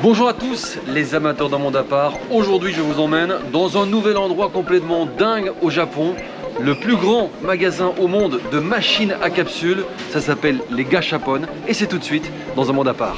Bonjour à tous les amateurs d'un monde à part. Aujourd'hui je vous emmène dans un nouvel endroit complètement dingue au Japon. Le plus grand magasin au monde de machines à capsules. Ça s'appelle les Gashapon et c'est tout de suite dans un monde à part.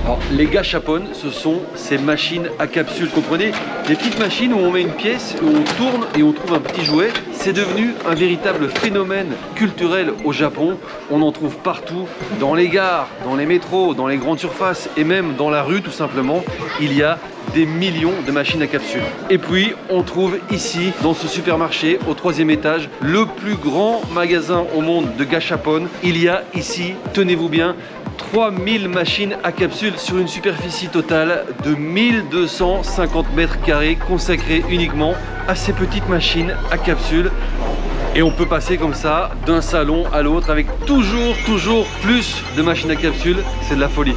Alors, les Gashapon, ce sont ces machines à capsules, comprenez? Des petites machines où on met une pièce, où on tourne et on trouve un petit jouet. C'est devenu un véritable phénomène culturel au Japon. On en trouve partout, dans les gares, dans les métros, dans les grandes surfaces et même dans la rue tout simplement. Il y a des millions de machines à capsules. Et puis on trouve ici, dans ce supermarché, au 3e étage, le plus grand magasin au monde de Gashapon. Il y a ici, tenez-vous bien, 3000 machines à capsules sur une superficie totale de 1250 mètres carrés consacrée uniquement à ces petites machines à capsules. Et on peut passer comme ça d'un salon à l'autre avec toujours plus de machines à capsules. C'est de la folie.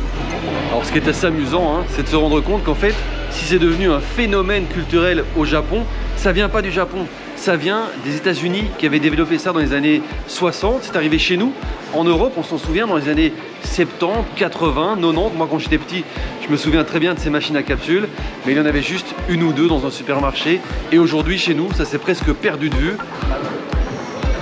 Alors ce qui est assez amusant, hein, c'est de se rendre compte qu'en fait, si c'est devenu un phénomène culturel au Japon, ça vient pas du Japon. Ça vient des États-Unis qui avaient développé ça dans les années 60. C'est arrivé chez nous. En Europe, on s'en souvient, dans les années 70, 80, 90. Moi, quand j'étais petit, je me souviens très bien de ces machines à capsules. Mais il y en avait juste une ou deux dans un supermarché. Et aujourd'hui, chez nous, ça s'est presque perdu de vue.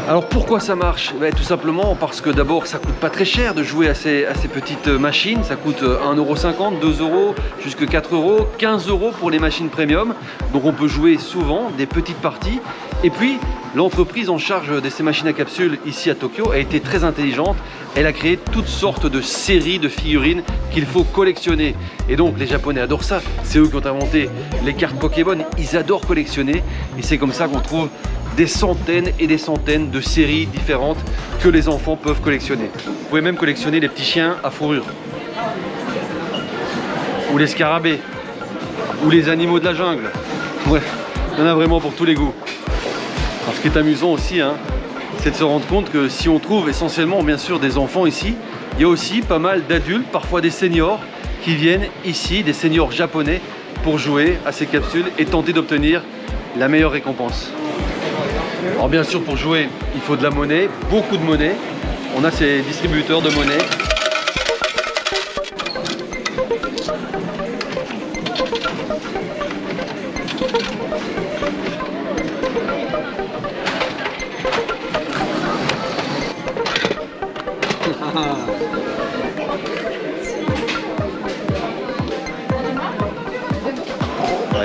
Alors pourquoi ça marche? Tout simplement parce que d'abord ça coûte pas très cher de jouer à ces petites machines. Ça coûte 1,50 €, 2 €, jusqu'à 4 €, 15 € pour les machines premium. Donc on peut jouer souvent des petites parties. Et puis l'entreprise en charge de ces machines à capsules ici à Tokyo a été très intelligente. Elle a créé toutes sortes de séries de figurines qu'il faut collectionner. Et donc les Japonais adorent ça. C'est eux qui ont inventé les cartes Pokémon. Ils adorent collectionner. Et c'est comme ça qu'on trouve des centaines et des centaines de séries différentes que les enfants peuvent collectionner. Vous pouvez même collectionner les petits chiens à fourrure, ou les scarabées, ou les animaux de la jungle. Bref, il y en a vraiment pour tous les goûts. Alors, ce qui est amusant aussi, hein, c'est de se rendre compte que si on trouve essentiellement bien sûr des enfants ici, il y a aussi pas mal d'adultes, parfois des seniors, qui viennent ici, des seniors japonais, pour jouer à ces capsules et tenter d'obtenir la meilleure récompense. Alors bien sûr, pour jouer, il faut de la monnaie, beaucoup de monnaie. On a ces distributeurs de monnaie.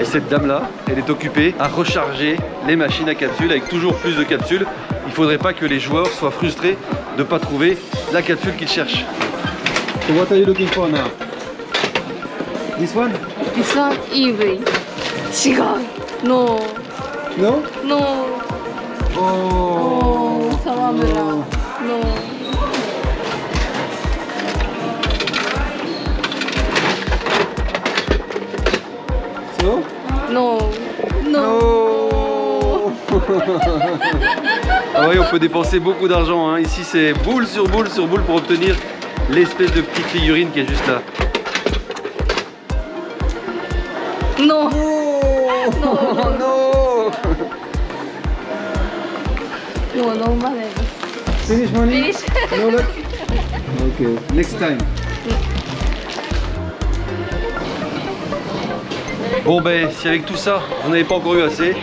Et cette dame-là, elle est occupée à recharger les machines à capsules avec toujours plus de capsules. Il ne faudrait pas que les joueurs soient frustrés de ne pas trouver la capsule qu'ils cherchent. So what are you looking for now? This one? This one EV. 違う。No. No? No. Oh. Sawamura. No. So? No. No. Ah oui, on peut dépenser beaucoup d'argent, hein. Ici c'est boule sur boule sur boule pour obtenir l'espèce de petite figurine qui est juste là. No. No. No. No, no money. Finish money? Finish. No luck? Okay, next time. Bon ben, si avec tout ça, vous n'avez pas encore eu assez,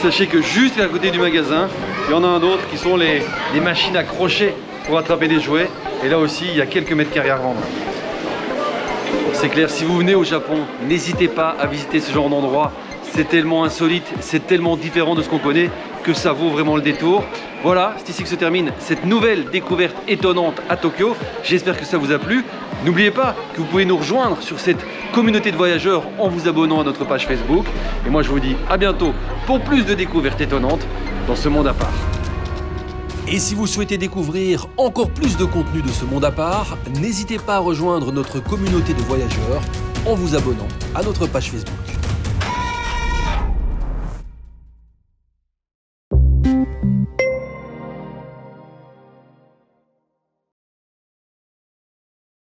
sachez que juste à côté du magasin, il y en a un autre qui sont les machines à crochet pour attraper des jouets. Et là aussi, il y a quelques mètres carrés à revendre. C'est clair, si vous venez au Japon, n'hésitez pas à visiter ce genre d'endroit. C'est tellement insolite, c'est tellement différent de ce qu'on connaît que ça vaut vraiment le détour. Voilà, c'est ici que se termine cette nouvelle découverte étonnante à Tokyo. J'espère que ça vous a plu. N'oubliez pas que vous pouvez nous rejoindre sur cette communauté de voyageurs en vous abonnant à notre page Facebook. Et moi je vous dis à bientôt pour plus de découvertes étonnantes dans ce monde à part. Et si vous souhaitez découvrir encore plus de contenu de ce monde à part, n'hésitez pas à rejoindre notre communauté de voyageurs en vous abonnant à notre page Facebook.